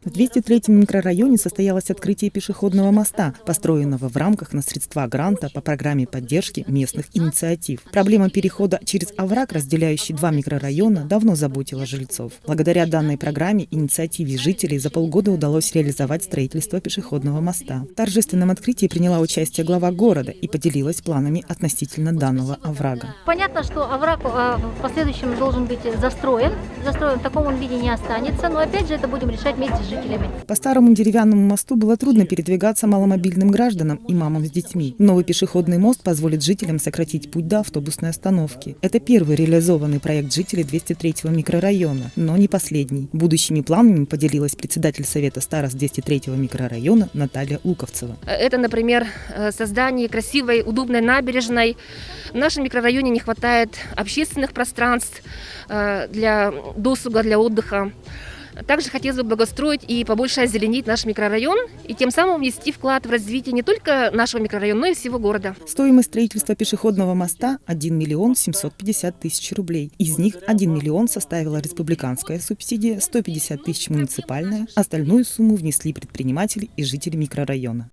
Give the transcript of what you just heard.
В 203-м микрорайоне состоялось открытие пешеходного моста, построенного в рамках на средства гранта по программе поддержки местных инициатив. Проблема перехода через овраг, разделяющий два микрорайона, давно заботила жильцов. Благодаря данной программе инициативе жителей за полгода удалось реализовать строительство пешеходного моста. В торжественном открытии приняла участие глава города и поделилась планами относительно данного оврага. Понятно, что овраг в последующем должен быть застроен. Застроен в таком он виде не останется, но опять же это будем решать вместе с жителями. По старому деревянному мосту было трудно передвигаться маломобильным гражданам и мамам с детьми. Новый пешеходный мост позволит жителям сократить путь до автобусной остановки. Это первый реализованный проект жителей 203-го микрорайона, но не последний. Будущими планами поделилась председатель Совета старост 203-го микрорайона Наталья Луковцева. Это, например, создание красивой, удобной набережной. В нашем микрорайоне не хватает общественных пространств для досуга, для отдыха. Также хотелось бы благоустроить и побольше озеленить наш микрорайон и тем самым внести вклад в развитие не только нашего микрорайона, но и всего города. Стоимость строительства пешеходного моста – 1 миллион 750 тысяч рублей. Из них 1 миллион составила республиканская субсидия, 150 тысяч муниципальная. Остальную сумму внесли предприниматели и жители микрорайона.